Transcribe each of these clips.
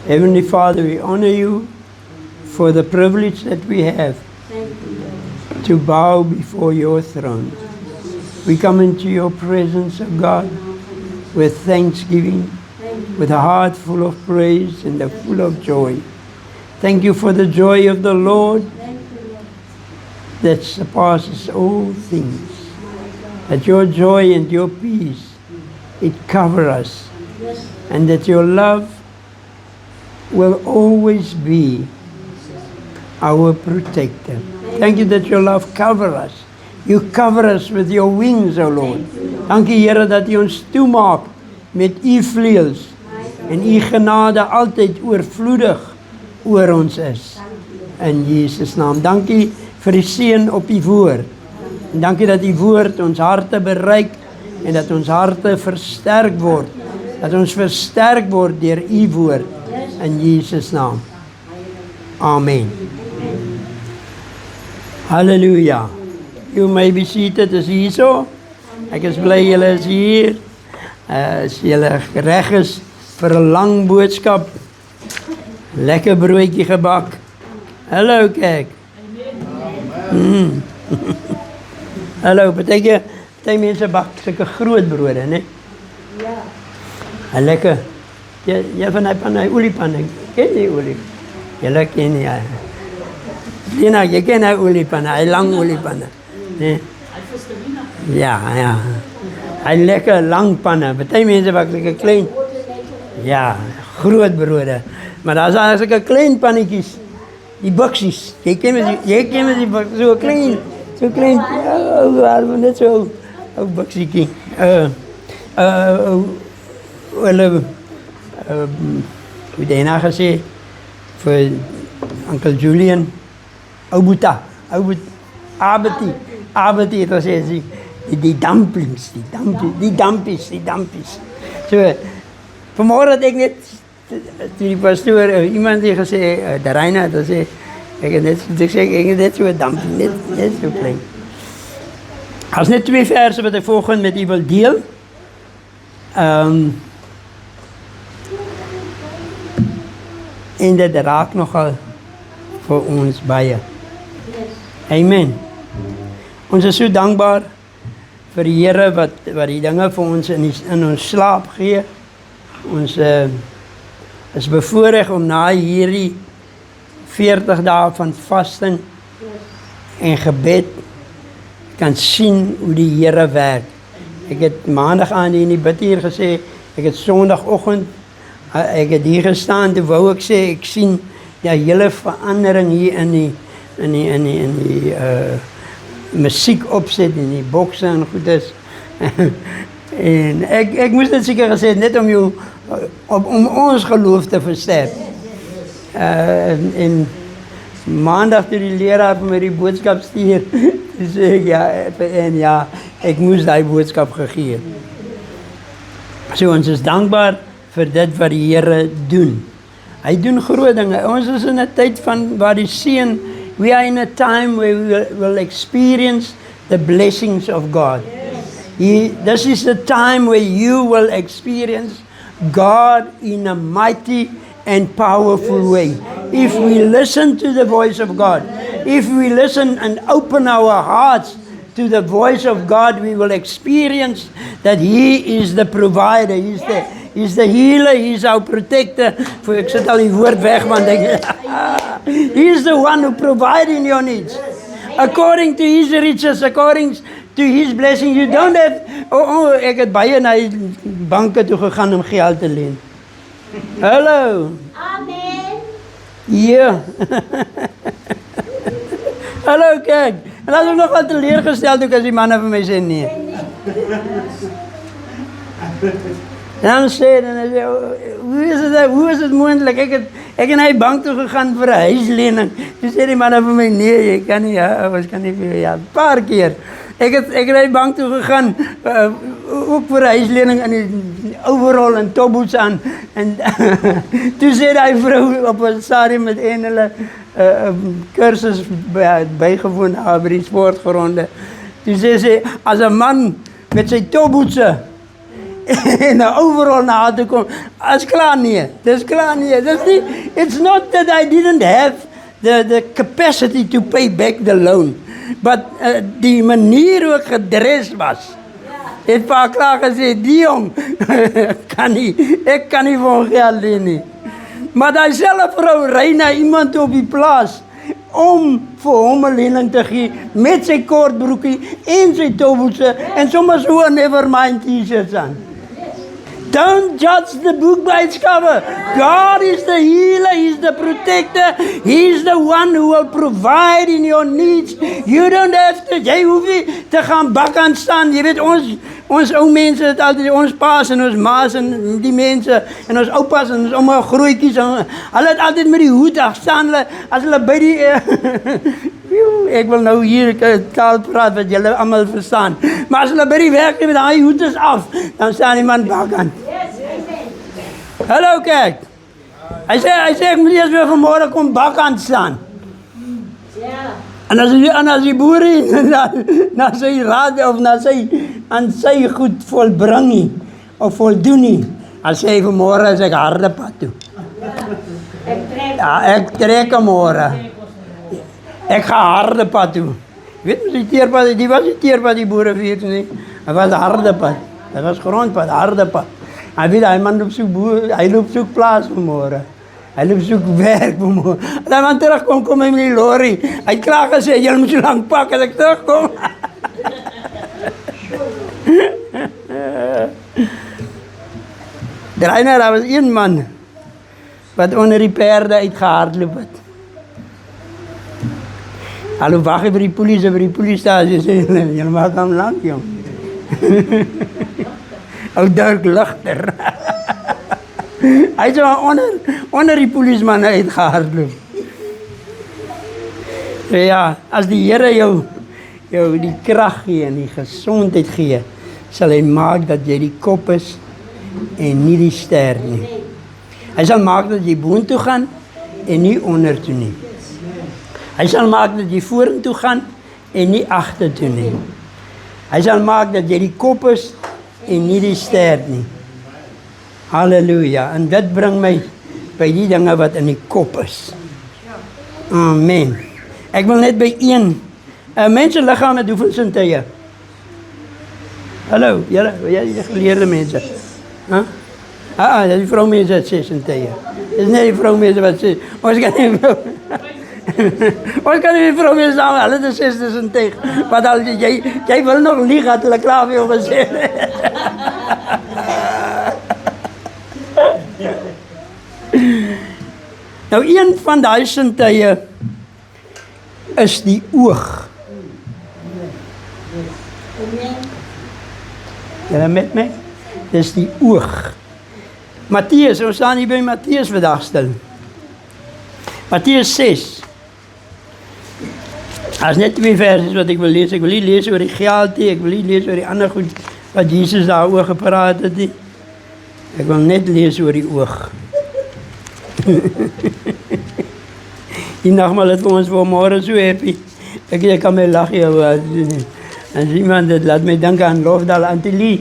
Heavenly Father, we honor you for the privilege that we have to bow before your throne. We come into your presence, O God, with thanksgiving, with a heart full of praise and full of joy. Thank you for the joy of the Lord that surpasses all things. That your joy and your peace, it cover us. And that your love will always be our protector. Thank you that your love cover us. You cover us with your wings, O Lord. Dankie Here dat U ons toemaak met U vleuels en U genade altyd oorvloedig oor ons is. In Jesus naam. Dankie vir die seën op U woord. En dankie dat U woord ons harte bereik en dat ons harte versterk word. Dat ons versterk word deur U woord. In Jesus naam. Amen. Hallelujah. You may be seated as hierso. Ek is bly julle is hier. As julle reg is vir 'n lang boodskap. Lekker broodjie gebak. Hallo kyk. Hallo, party mense bak sulke groot brode, né? Ja. En lekker. Jy van hy oliepanne. Ken jy olie? Julle ken nie. Lena, jy ken hy oliepanne, hy lang oliepanne. Nee. Ja. Hy lekker lang panne. Party mense bak lekker klein. Ja, groot brode. Maar daar's sulke klein pannetjies. Die buksies. Jy ken met die so klein. So klein. Net so 'n buksietjie. Hoe het hy nou gesê vir Uncle Julian? Ouboeta. Abeti het gesê die dumplings, die dampies. So, vanmorgen had ik net, die pastoor, iemand die gesê, de Reina had gesê, ik heb net zo'n dumpling, net zo klein. Als net 2 versen wat ik volgende met u wil deel. En dat raakt nogal voor ons baie. Amen. Ons is so dankbaar vir die Here wat die dinge vir ons in ons slaap gee. Ons is bevoorreg om na hierdie 40 dae van vasting en gebed kan sien hoe die Here werk. Ek het maandag aan in die bid hier gesê, ek het sondagoggend ek het hier gestaan, toe wou ek sê ek sien ja hele verandering hier in die musiek opset en die bokse en goedes. En ek moes dit seker gesê net om jou om ons geloof te versterk. En maandag toe die leraar vir my die boodskap stuur, sê ek ja, ek moes daai boodskap gegee het. So ons is dankbaar vir dit wat die Here doen. Hy doen groot dinge. Ons is in 'n tyd van waar die seën. We are in a time where we will experience the blessings of God. This is the time where you will experience God in a mighty and powerful way. If we listen to the voice of God, if we listen and open our hearts to the voice of God, we will experience that He is the provider. He's the healer, He's our protector. Ek sit al die woord weg, want He's the one who provides in your needs. According to His riches, according to His blessing, you don't have... ek het baie na die banke toe gegaan om geld te leen. Hallo. Amen. Ja. Hallo, kyk. En dat is ook nog wat teleurgesteld ook as die manne vir my sê nee. En dan sê, hoe is het moontlik? Ek en hy bank toe gegaan vir 'n huislening. Toe sê die manne vir my, nee, jy kan nie, ons kan nie vir jou, 'n paar keer. Ek het hy bank toe gegaan, ook vir 'n huislening in die overall en topboots aan. En toe sê die vrou op 'n stadium met hulle kursus bygewoon by die sportgronde. Toe sê sy, as 'n man met sy topbootse en overal na toe kom. Is klaar nie. Dis klaar nie. Dis nie. It's not that I didn't have the capacity to pay back the loan, but die manier hoe ek gedres was. Het pa klaar gesê, die jong, ek kan nie vir hom geld leen nie. Maar die selfe vrou ry na iemand op die plaas om vir hom 'n lening te gee met sy kort broekie en sy tobbelse en sommer so 'n Nevermind t-shirts aan. Don't judge the book by its cover. God is the healer, He's the protector, He's the one who will provide in your needs. You don't have to, jy hoef nie te gaan bak aan staan. Jy weet, ons ou mense het altyd, ons paas en ons maas en die mense, en ons oupas en ons ouma grootjies, hulle het altyd met die hoed af staan, as hulle by die, ek wil nou hier taal praat wat julle almal verstaan, maar as hulle by die werk met die hoed is af, dan staan die man bak aan. Hallo kyk, hy sê ek moet eers weer vanmorgen kom bak aan staan. En as die boere na sy raad of aan sy goed volbring nie, of voldoen nie, dan sê hy vanmorgen is ek harde pad toe. Ja, ek trek vanmorgen. Ek ga harde pad toe. Weet jy, die was die teerpad die boere vier nie. Dit was harde pad. Dit was grondpad, harde pad. Hy weet, hy man loop soek plaas vanmorgen. Hy loop soek werk vanmorgen. As hy man terugkom, kom hy met die lorry. Hy het klaar gesê, jy moet so lang pak as ek terugkom. Dreiner, daar was een man wat onder die perde uitgehardloop het. Hallo, wacht jy vir die poliestasie, sê, jy maak hom lang, jong. Ou Dirk Ligter. Hy is onder die poliesman uitgehardloop. Ja, as die Here jou die krag gee en die gesondheid gee, sal hy maak dat jy die kop is en nie die ster nie. Hy sal maak dat jy boontoe gaan en nie ondertoe nie. Hy sal maak dat jy vorentoe gaan en nie agtertoe nie. Hy sal maak dat jy die kop is en nie die ster nie. Halleluja. En dit bring my by die dinge wat in die kop is. Amen. Ek wil net by een mense liggaam met hoeveel sintuie? Hallo, julle geleerde mense. Huh? Die vroumense het 6 sintuie. Dis net die vroumense wat sê, ons kan nie ons kan nie vroumense saam, hulle het 6 sintuie. Want al jy wil nog lieg, het hulle klaar vir jou gesê. Nou, een van die sintuie is die oog. Julle met my? Dis die oog. Matteus, ons staan hier by Matteus vandag stil. Matteus 6. Daar is net 2 versies wat ek wil lees. Ek wil nie lees oor die geld nie, ek wil nie lees oor die ander goed wat Jesus daaroor gepraat het nie. Ek wil net lees oor die oog. Die nagmaal het ons vanmorgen so happy. Ek kan my lag jou. As iemand het laat my dink aan Lofdal Antilie.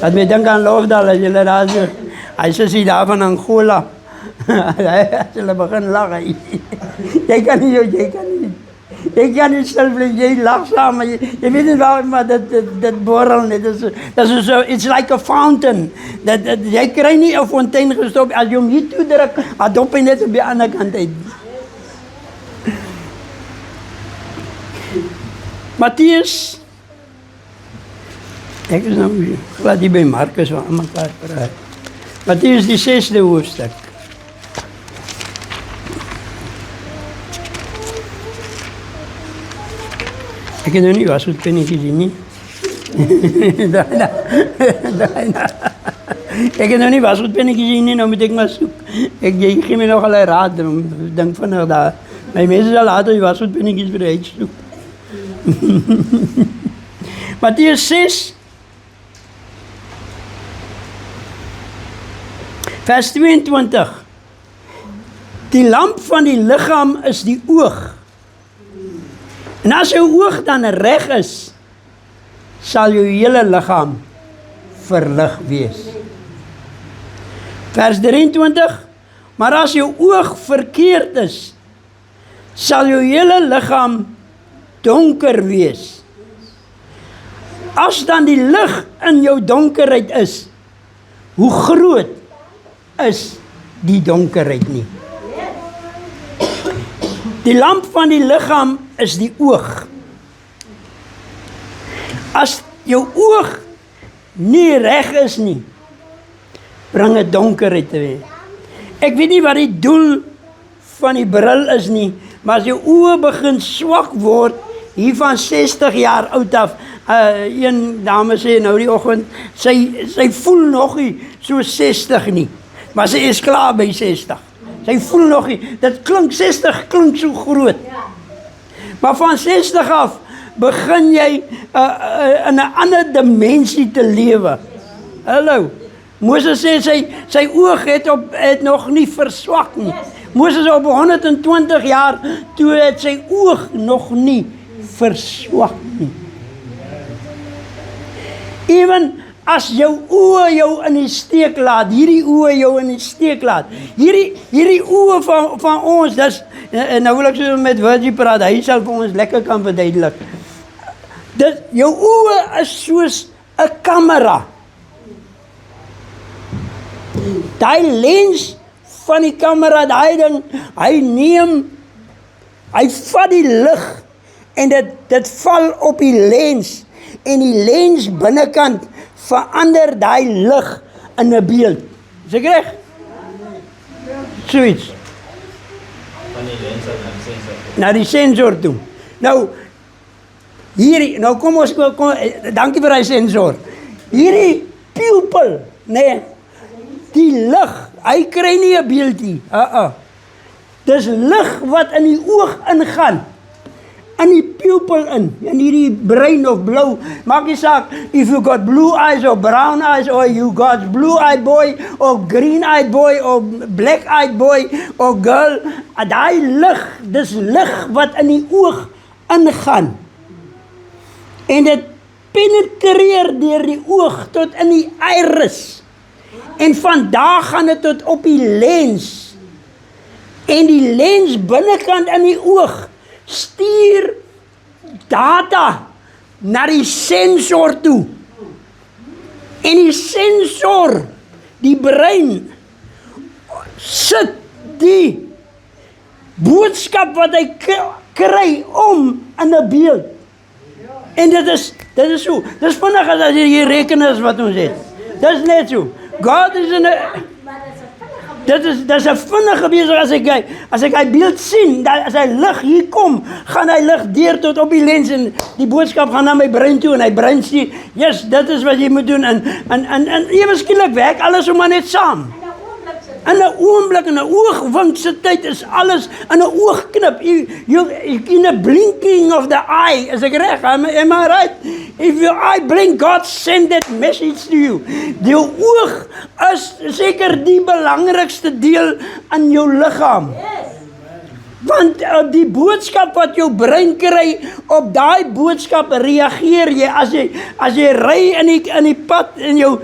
Laat my dink aan Lofdal, as julle daar so. Hy sê daar van Angola. As julle begin lag. Jy kan nie stil bly, jy lag saam, maar jy weet nie waar, maar dit borrel net, dat is so, it's like a fountain, jy kry nie 'n fontein gestop, as jy hom hier toe druk, dan dop hy net op die ander kant uit. Matteus, ek is nou glad hier by Markus, waar aan mekaar praat. Matteus die 6de hoofstuk. Ek het nou nie wasgoedpennetjie gesien nie. Ek het nou nie wasgoedpennetjie gesien nie, nou moet ek maar soek. Jy gee my nog al 'n raad, dink vinnig daar. My mense sal later die wasgoedpennetjies vir die huis soek. Matteus 6, vers 22. Die lamp van die liggaam is die oog. En as jou oog dan reg is, sal jou hele liggaam verlig wees. Vers 23, maar as jou oog verkeerd is, sal jou hele liggaam donker wees. As dan die lig in jou donkerheid is, hoe groot is die donkerheid nie? Die lamp van die liggaam is die oog. As jou oog nie reg is nie, bring dit donkerheid teweeg. Ek weet nie wat die doel van die bril is nie, maar as jou oë begin swak word, hier van 60 jaar oud af, een dame sê nou die oggend, sy voel nog nie so 60 nie, maar sy is klaar by 60. Sy voel nog nie, dit klink 60 klink so groot. Maar van 60 af begin jy in 'n ander dimensie te lewe. Hallo. Moses sê sy oog het nog nie verswak nie. Moses op 120 jaar, toe het sy oog nog nie verswak nie. Even as jou oë jou in die steek laat, hierdie oë jou in die steek laat, hierdie oë van ons, dis, nou wil ek so met Virgie praat, hy sal vir ons lekker kan verduidelik. Jou oë is soos 'n kamera. Daai lens van die kamera, daai ding, hy vat die lig en dit val op die lens, en die lens binnekant verander daai lig in 'n beeld. Is ek reg? Zoiets. Van die lens na die sensor. Na die sensor toe. Nou kom ons, dankie vir die sensor. Hierdie pupil, nee, die lig, hy kry nie 'n beeld nie. Dis lig wat in die oog ingaan, in die pupil in hierdie brein of blou, maak nie saak, if you got blue eyes or brown eyes, or you got blue-eyed boy, or green-eyed boy, or black-eyed boy, or girl, daai lig, dis lig wat in die oog ingaan, en dit penetreer deur die oog tot in die iris, en van daar gaan dit tot op die lens, en die lens binnekant in die oog stuur data na die sensor toe. En die sensor, die brein, sit die boodskap wat hy kry om in 'n beeld. En dit is so. Dis vinnig as jy hier rekenaars wat ons het. Dis net so. God is in 'n Dit is 'n vinnige besig as ek hy beeld sien, as hy lig hier kom, gaan hy lig deur tot op die lens en die boodskap gaan na my brein toe en hy brein sê, yes, dit is wat jy moet doen en ewe skielik werk alles sommer net saam. In 'n oomblik, in 'n oogwink se tyd is alles in 'n oogknip. In a blinking of the eye, is ek reg? Am I right? If your eye blink, God send that message to you. Die oog is seker die belangrikste deel in jou liggaam. Want die boodskap wat jou brein kry, op daai boodskap reageer jy. As jy ry in die pad en jou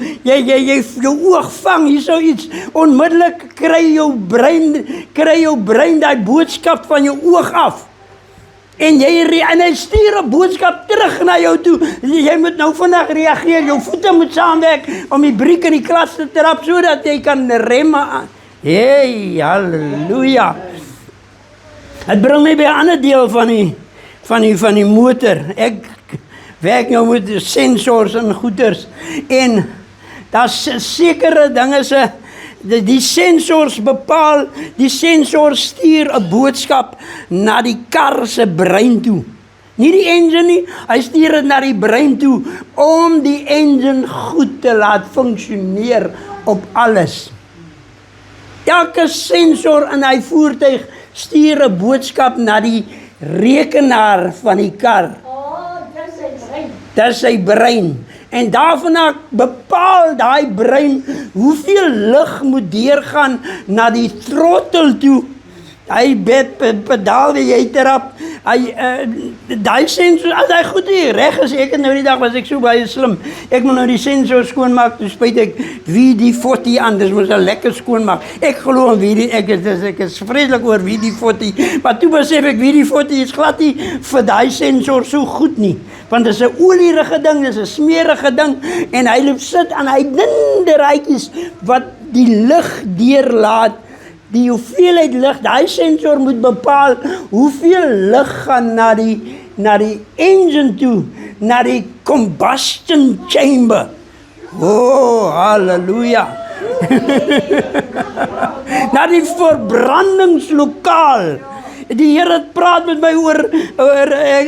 oog vang hier so iets, onmiddellik kry jou brein daai boodskap van jou oog af. En hy stuur 'n boodskap terug na jou toe. Jy moet nou vandag reageer, jou voete moet saamwerk om die briek in die klas te trap sodat jy kan remme aan. Hey, halleluja. Het bring my by 'n ander deel van die motor. Ek werk nou met sensors en goeders. En daar's sekere dinge die sensors bepaal, die sensor stuur 'n boodskap na die kar se brein toe. Nie die engine nie, hy stuur dit na die brein toe om die engine goed te laat funksioneer op alles. Elke sensor in hy voertuig stuur 'n boodskap na die rekenaar van die kar. Dis sy brein. En daarvan bepaal daai brein hoeveel lig moet deurgaan na die throttle toe Hy pedaal wie jy trap. Hy daai sensor, as hy goed hier reg is, ek het nou die dag was ek so baie slim. Ek moet nou die sensor skoonmaak, toe spyt ek WD-40 aan, dis moet lekker skoonmaak. Ek glo in ek is vreeslik oor WD-40, maar toe besef ek WD-40 is glad nie vir daai sensor so goed nie. Want dit is 'n olierige ding, dit is 'n smeerige ding en hy loop sit aan hy dunne ruitjies wat die lig deurlaat. Die hoeveelheid lig, daai sensor moet bepaal hoeveel lig gaan na die engine toe, na die combustion chamber. Oh, halleluja. Na die verbrandingslokaal. Die Here praat met my oor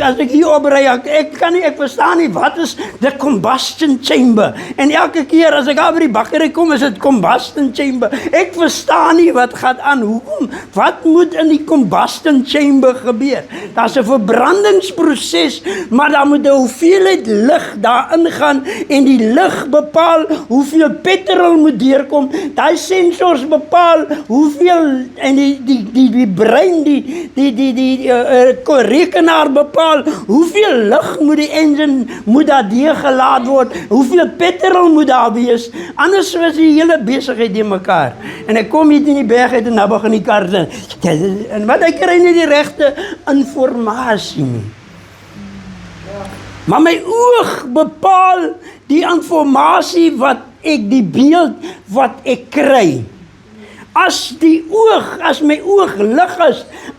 as ek hier opry, ek verstaan nie, wat is the combustion chamber? En elke keer as ek daar by die bakkery kom, is dit combustion chamber. Ek verstaan nie wat gaan aan, hoekom, wat moet in die combustion chamber gebeur? Daar's 'n verbrandingsproses, maar daar moet 'n hoeveelheid lig daarin gaan, en die lig bepaal hoeveel petrol moet deurkom, daai sensors bepaal hoeveel, en die brein, die rekenaar bepaal hoeveel lig moet die engine moet daar deurgelaat word, hoeveel petrol moet daar wees, anders was die hele besigheid in mekaar. En ek kom hier in die berg uit en nou begin die kar en wat ek kry nie die regte informasie nie. Maar my oog bepaal die informasie wat ek, die beeld wat ek kry. As my oog lig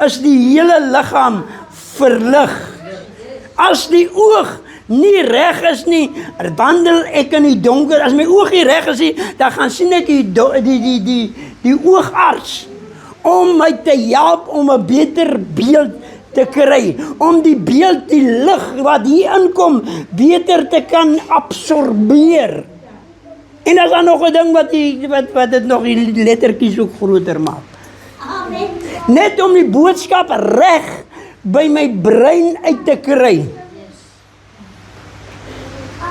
is die hele liggaam verlig. As die oog nie reg is nie, wandel ek in die donker. As my oog nie reg is nie, dan gaan sien ek die oogarts om my te help om 'n beter beeld te kry, om die beeld, die lig wat hier inkom, beter te kan absorbeer. En as daar nog 'n ding wat dit nog die lettertjies ook groter maak. Amen. Net om die boodskap reg by my brein uit te kry.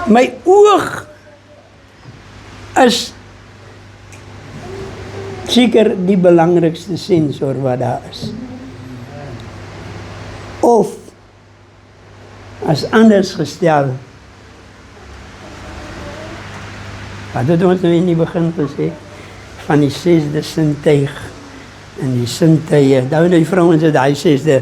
My oog is seker die belangrikste sensor wat daar is. Of as anders gestel, wat het ons nou in die begin gesê, van die 6de sintuig en die sintuie, die vrouens het die 6de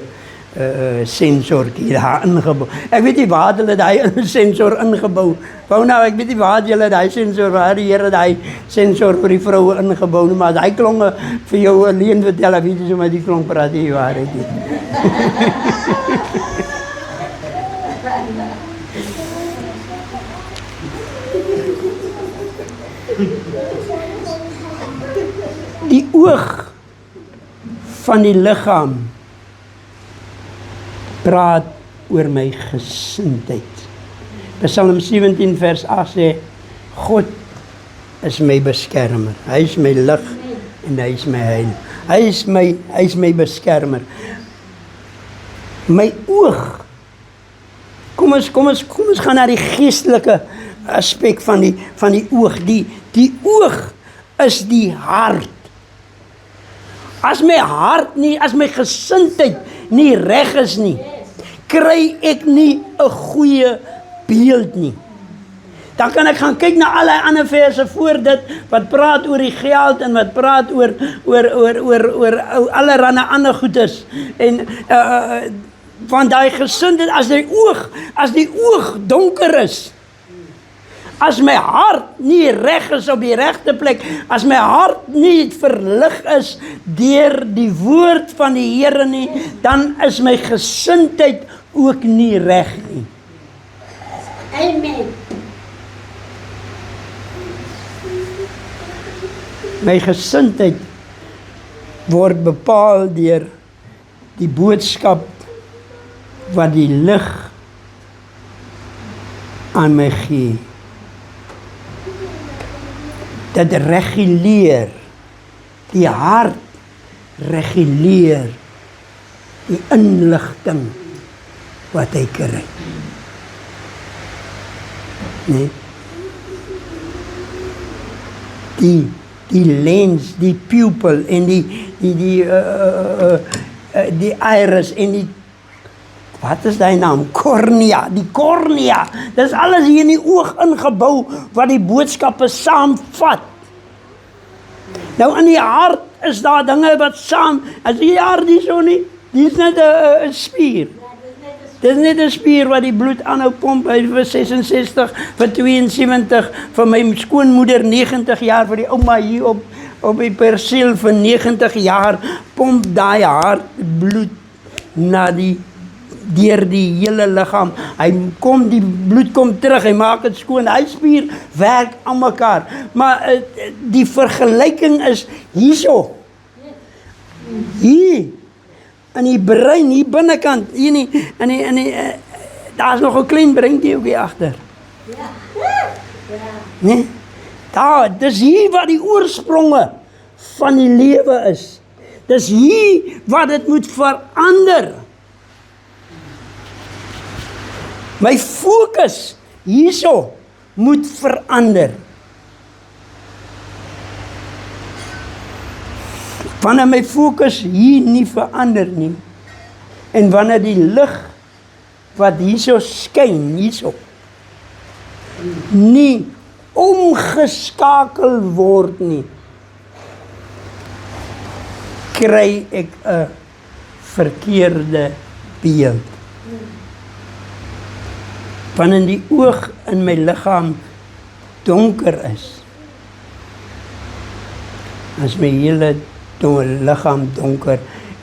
sensorkie daar ingebou. Ek weet nie waar hulle die sensor ingebou. Nou, ek weet nie waar hulle die sensor, waar die Here die sensor vir die vroue ingebou, maar as hy klonge vir jou alleen vertel, weet jy so maar die klonk praat die waarheid nie. Die oog van die liggaam praat oor my gesindheid. Psalm 17 vers 8 sê, God is my beskermer. Hy is my lig en hy is my heil. Hy is my beskermer. My oog. Kom ons gaan na die geestelike aspek van die oog. Die oog is die hart. As my hart nie, as my gesindheid nie reg is nie, kry ek nie 'n goeie beeld nie. Dan kan ek gaan kyk na allerlei ander verse voor dit, wat praat oor die geld, en wat praat oor allerlei ander goeders, en van daai gesindheid, as die oog donker is, as my hart nie reg is op die regte plek, as my hart nie verlig is deur die woord van die Here nie, dan is my gesindheid ook nie reg nie. Amen. My gesindheid word bepaal deur die boodskap wat die lig aan my gee. Dit reguleer, die hart reguleer die inligting wat hy kry. Nee. Die die lens, die pupil en die iris en die, wat is die naam? Cornea, die cornea. Dis alles hier in die oog ingebou wat die boodskappe saamvat. Nou in die hart is daar dinge wat saam, as die hart die so nie, die is net 'n spier. Dit is net 'n spier wat die bloed aanhou pomp, vir 66, vir 72, vir my skoonmoeder 90 jaar, vir die ouma hier op die perseel vir 90 jaar, pomp daai hart bloed na deur die hele liggaam. Die bloed kom terug, hy maak dit skoon, hy spier werk aan mekaar. Maar die vergelyking is hierso. Hier in die brein, hier binnekant, hier in die daar's nog 'n klein breintjie ook hier agter. Nee? Daar, dis hier wat die oorspronge van die lewe is. Dis hier wat dit moet verander. My fokus hierso moet verander. Wanneer my fokus hier nie verander nie, en wanneer die lig wat hierso skyn, hierso, nie omgeskakel word nie, kry ek 'n verkeerde beeld. Wanneer die oog in my liggaam donker is, as my hele liggaam donker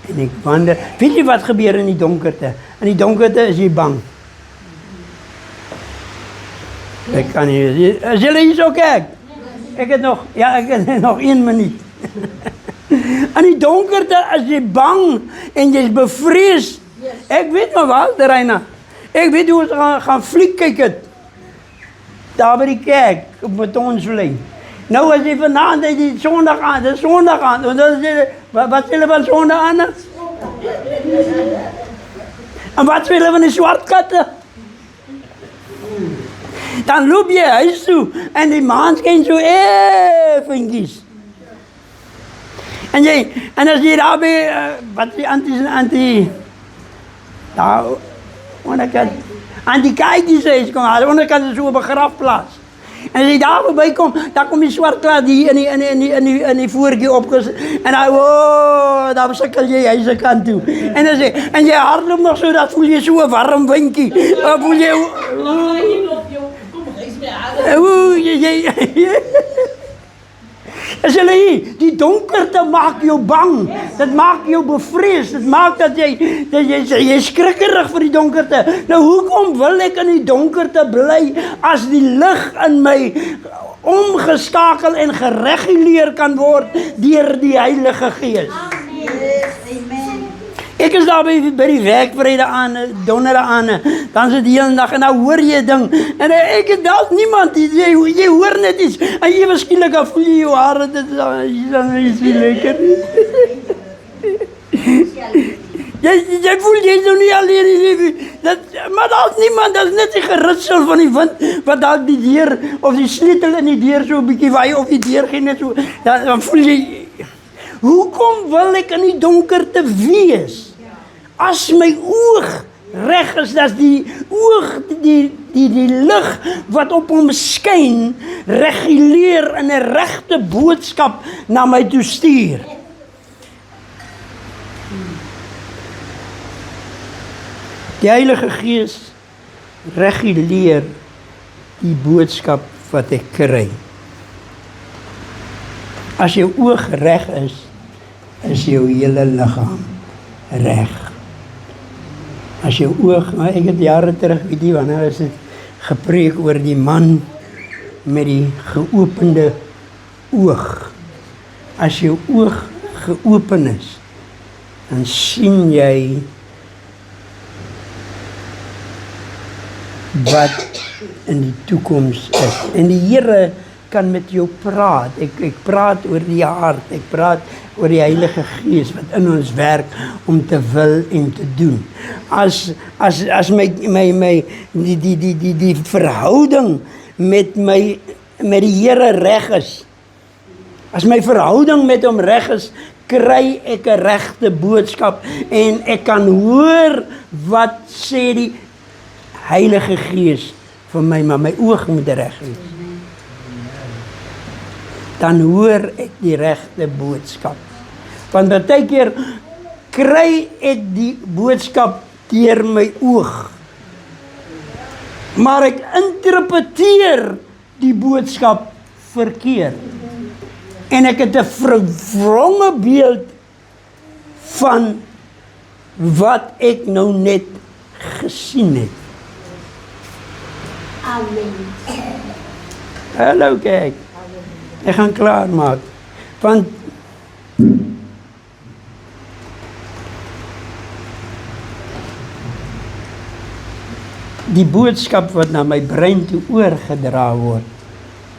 en ek wonder, weet jy wat gebeur in die donkerte? In die donkerte is jy bang. Ek kan nie, as julle hier so kyk, ek het nog 1 minuut. In die donkerte is jy bang en jy's bevrees. Ek weet nog wel, Reina, ek weet hoe ons gaan fliek kyk het. Daar by die kerk, op Matonsvlei. Nou as jy vanaand uit die Sondag aan, dis Sondag aan, en dan sê wat sê hulle van Sondag aan? En wat sê hulle van die swart katte? Dan loop jy huis toe, en die maan skyn so effenkies. En as jy daar by, wat die daar, onderkant, anti-kaities is, kom aan, onderkant is so 'n begrafplaas. En as jy daar voorbij kom, dan kom die swart klaar die in die voortjie opges, en dan, dan sukkel jy huise kant toe. En jy hardloop nog so, dat voel jy so 'n warm windjie. Dan voel jy, is hulle hier, die donkerte maak jou bang, dit maak jou bevrees, dit maak dat jy skrikkerig vir die donkerte. Nou hoekom wil ek in die donkerte bly, as die lig in my omgeskakel en gereguleer kan word deur die Heilige Gees? Ek is daar by die werk Vrydag aan, Donderdag aan, dan sit die hele dag en dan hoor jy ding, en ek het dalk niemand, jy hoor net iets, en ewe skielik dan voel jy jou hare, dit is nie lekker. Jy voel jy is nou nie alleen, maar daar is niemand, dat is net die geritsel van die wind, wat dalk die deur, of die sleutel in die deur so 'n bietjie waai, of die deur geen net so, dan voel jy, hoekom wil ek in die donkerte wees? As my oog reg is, dat die oog, die lig wat op hom skyn, reguleer in 'n regte boodskap na my toe stuur. Die Heilige Gees reguleer die boodskap wat ek kry. As jou oog reg is jou hele liggaam reg. As jou oog, ek het jare terug, weet jy, wanneer is dit gepreek oor die man met die geopende oog. As jou oog geopen is, dan sien jy wat in die toekoms is. En die Here kan met jou praat. Ek praat oor die hart, ek praat oor die Heilige Gees wat in ons werk om te wil en te doen. As die verhouding met die Here reg is, As my verhouding met hom reg is, kry ek 'n regte boodskap en ek kan hoor wat sê die Heilige Gees vir my, maar my oog moet reg wees. Dan hoor ek die regte boodskap. Want baie keer kry ek die boodskap deur my oog. Maar ek interpreteer die boodskap verkeerd. En ek het 'n verwronge beeld van wat ek nou net gesien het. Amen. Hallo kyk. Ek gaan klaar maak. Want die boodskap wat na my brein toe oorgedra word,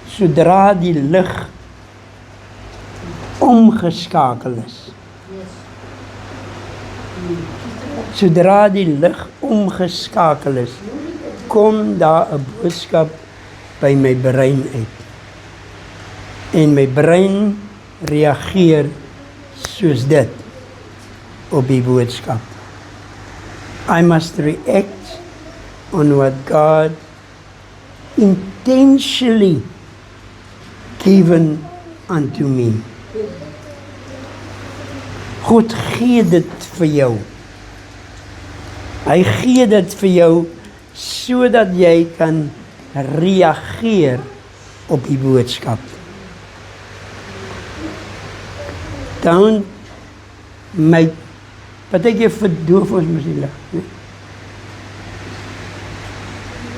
sodra die lig omgeskakel is. Sodra die lig omgeskakel is, kom daar 'n boodskap by my brein uit. En my brein reageer soos dit op die boodskap. I must react on what God intentionally given unto me. God gee dit vir jou. Hy gee dit vir jou sodat jy kan reageer op die boodskap. Dan my partykeer verdoof ons mos die lig, nee?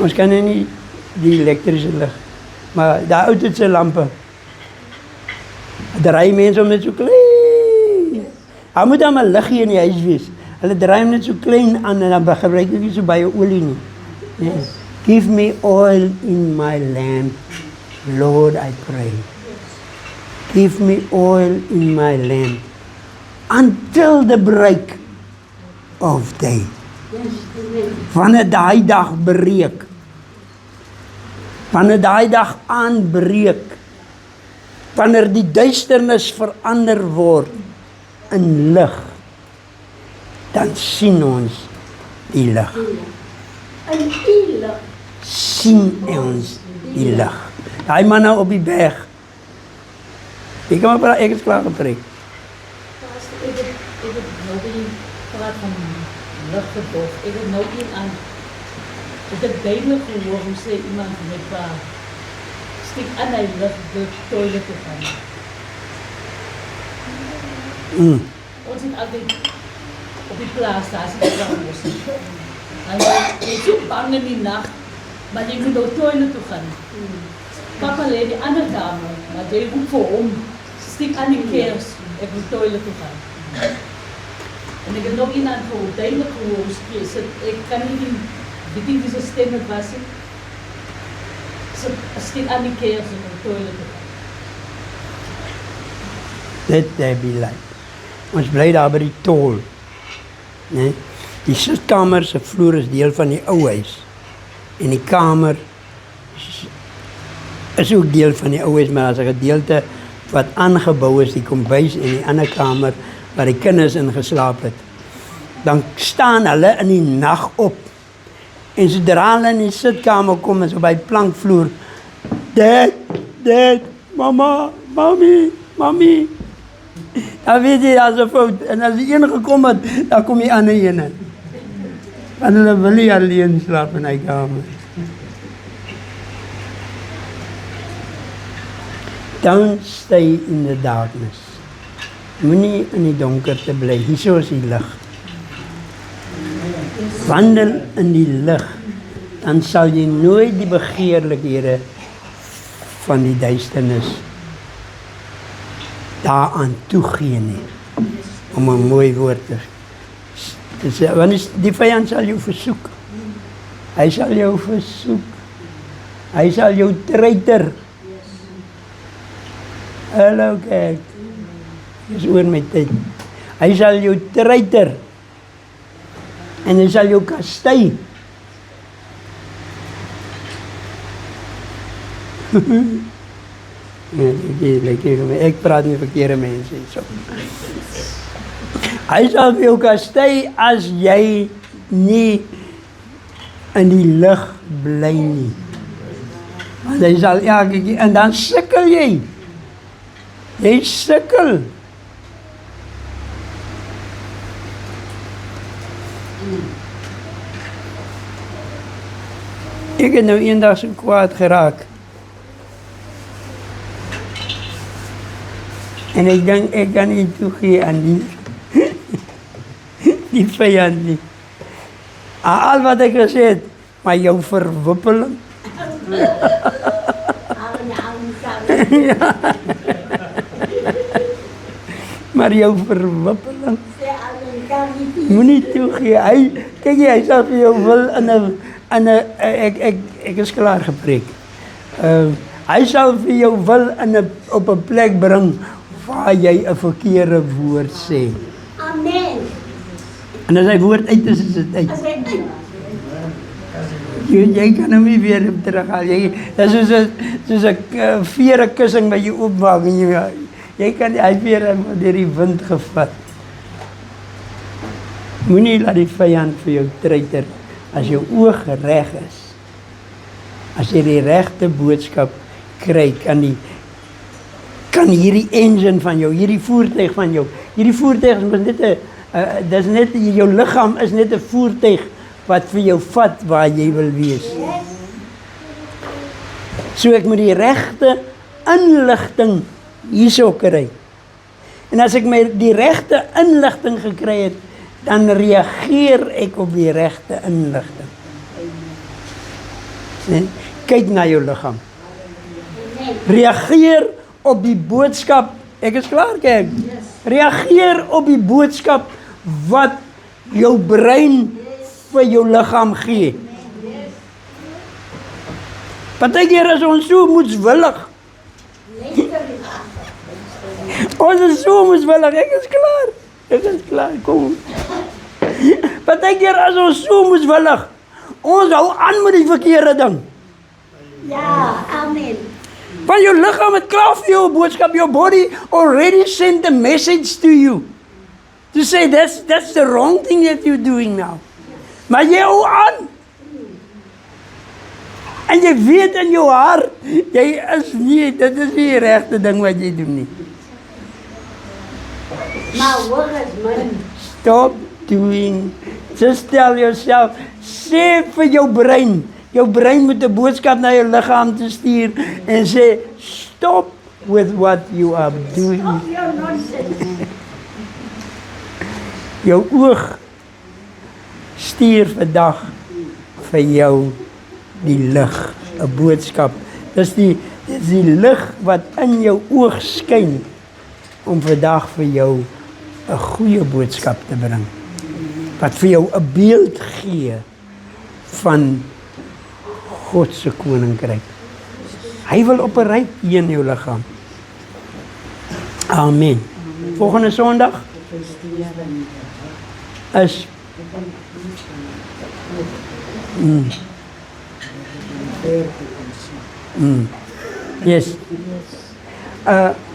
Ons kan nie die elektriese lig, maar daai oudtydse lampe draai mense om net so klein. Hy moet dan 'n liggie in die huis wees. Hulle draai hom net so klein aan en dan gebruik ek nie so baie olie nie. Nee. Give me oil in my lamp, Lord, I pray. Give me oil in my lamp until the break of day. Wanneer daai dag breek, wanneer daai dag aanbreek, wanneer die duisternis verander word in lig, dan sien ons die lig. En die lig. Sien ons die lig. Daai man nou op die berg. Ek kan maar praat, ek is klaar gepreek. Ik heb nou in praat van luchtverdof. Ik heb nou in aan. Ik heb duidelijk gehoord hoe zei iemand met waar stiek aan hij lucht de toilet te gaan. Ons zit altijd op die plaats daar zit ik wel los. En je is zo bang in die nacht, maar je moet naar de toilet toe gaan. Papa leed die andere kamer, maar je moet voor hem stiek aan die kers. Ik moet toilet toe gaan. En ik heb nog iemand gehoord, duidelijk gehoord, ik kan niet weet niet wie zijn stem het was. Ze stiek aan die kers en moet toilet toe gaan. Let there be light. Ons bly daar by die tol. Nee? Die sitkamer se vloer is deel van die ou huis. En die kamer is ook deel van die ou huis, maar as 'n gedeelte wat aangebou is, die kombuis en die ander kamer waar die kinders in geslaap het. Dan staan hulle in die nag op. En sodra hulle in die sitkamer kom en so by die plankvloer, Dad, mama, mami. Dan weet jy, daar's 'n fout. En as die een gekom het, dan kom die ander een. Want hulle wil nie alleen slaap in die kamer. Don't stay in the darkness. Moenie in die donkerte bly. Hier is die lig. Wandel in die lig, dan sal jy nooit die begeerlikhede van die duisternis daaraan toegee nie. Om 'n mooi woord te sê. Want die vyand sal jou versoek. Hy sal jou versoek. Hy sal jou treiter. Hallo kyk. Dis oor my tyd. Hy sal jou treiter. En hy sal jou kastei. Ek praat met verkeerde mense. So. Hy sal vir jou kastei as jy nie in die lig bly nie. Want hy sal elke keer, en dan sukkel jy. Jy sukkel. Ek het nou eendag so kwaad geraak. En ek dink ek kan nie toegee aan die vyand nie. Al wat ek gesê het, maar jou verwippeling. Maar jou verwippeling. Moenie toegee. Kyk jy, hy sal vir jou wil ek is klaar gepreek. Hy sal vir jou wil op 'n plek bring waar jy 'n verkeerde woord sê. Amen. En as hy woord uit is dit uit. As hy uit. Jy kan hom nie weer terughaal. Dit is soos 'n vere kussing wat jy oopmaak en jy kan hy vere deur die wind gevat. Moenie laat die vyand vir jou treiter as jou oog reg is. As jy die regte boodskap kry, kan hierdie engine van jou, hierdie voertuig van jou, hierdie voertuig is net jou liggaam is net 'n voertuig wat vir jou vat waar jy wil wees. So ek moet die regte inligting hierso kry. En as ek die regte inligting gekry het, dan reageer ek op die regte inligting. Nee? Kyk na jou liggaam. Reageer op die boodskap. Ek is klaar, kyk. Reageer op die boodskap wat jou brein vir jou liggaam gee. Partykeer is ons so moedswillig. Ons is so moedswillig. Ek is klaar, kom. Partykeer is ons so moedswillig. Ons hou aan met die verkeerde ding. Ja, amen. Want jou liggaam het klaar vir jou boodskap. Your body already sent a message to you. To say that's the wrong thing that you're doing now. Maar jy hou aan. En jy weet in jou hart, dit is nie die regte ding wat jy doen nie. Maar hoor is man. Stop doing. Just tell yourself, sê vir jou brein moet 'n boodskap na jou liggaam te stuur en sê, stop with what you are doing. Stop your nonsense. Jou oog stuur vandag vir jou die lig, 'n boodskap. Dis die lig wat in jou oog skyn om vandag vir jou 'n goeie boodskap te bring. Wat vir jou 'n beeld gee van God se koninkryk. Hy wil operate hier in jou liggaam. Amen. Volgende Sondag is Yes.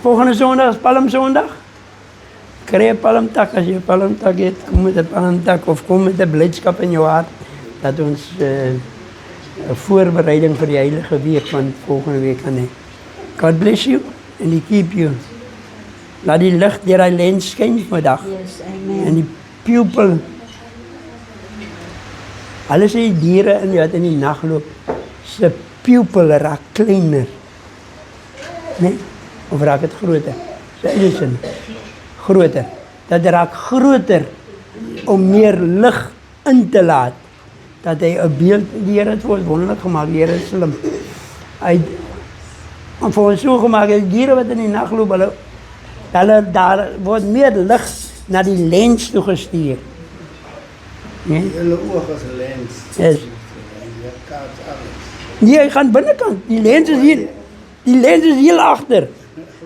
Volgende Sondag is Palmsondag. Kry 'n palmtak as jy 'n palmtak het, kom met 'n palmtak of kom met 'n blydskap in jou hart dat ons 'n voorbereiding vir die heilige week van volgende week kan hê. God bless you and He keep you. Laat die lig deur hy lens skyn vandag. Yes, amen. En die pupil. Hulle sê die diere wat in die nag loop, se pupil raak kleiner. Nee, of raak dit groter? Dis groter. Dat raak groter om meer lig in te laat. Dat hy 'n beeld, die Here het vir ons wonderlik gemaak, die Here is slim. Hy het vir ons so gemaak, die diere wat in die nag loop, daar word meer lig na die lens toe gestuur. Nee? Hulle oog is 'n lens. Yes. Jy kaats alles. Nee, hy gaan binnekant. Die lens is hier. Die lens is heel agter.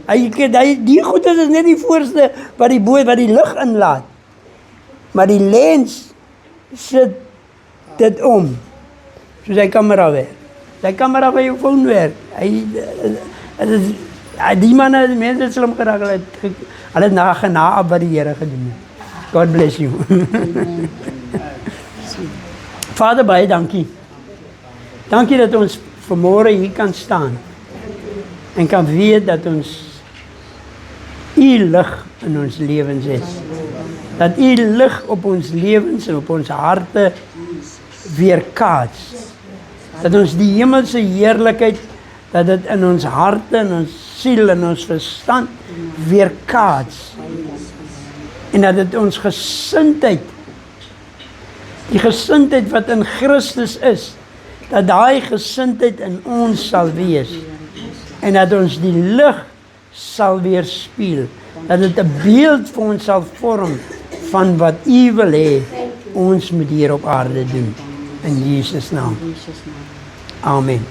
Die goed is net die voorste wat die lig inlaat. Maar die lens sit dit om. Soos sy kamera werk. Sy kamera by jou foon werk. Ja, die manne, die mense het slim geraak, hulle het nagenaap wat die Here gedoen het. God bless you. Vader, baie dankie. Dankie dat ons vanmôre hier kan staan en kan weet dat ons U lig in ons lewens is. Dat U lig op ons lewens en op ons harte weerkaats. Dat ons die hemelse heerlikheid, dat dit in ons harte, in ons siel, in ons verstand weerkaats. En dat dit ons gesindheid, die gesindheid wat in Christus is, dat daai gesindheid in ons sal wees. En dat ons die lig sal weerspieël. Dat dit 'n beeld vir ons sal vorm van wat U wil hê ons moet hier op aarde doen. In Jesus naam. Amen.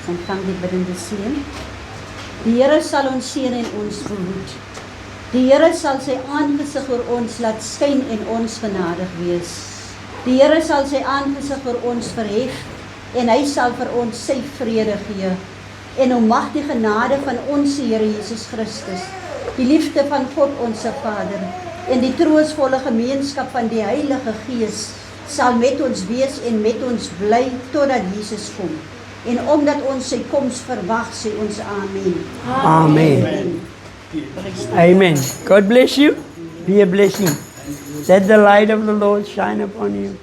Ontvang die biddende seën. Die Here sal ons seën en ons behoed. Die Here sal sy aangesig oor ons laat skyn en ons genadig wees. Die Here sal sy aangesig oor ons verhef en hy sal vir ons sy vrede gee. En om mag die genade van ons Here Jesus Christus, die liefde van God ons Vader en die troostvolle gemeenskap van die Heilige Gees sal met ons wees en met ons bly totdat Jesus kom. En omdat ons sy koms verwag, sê ons amen. Amen. Amen. God bless you. Be a blessing. Let the light of the Lord shine upon you.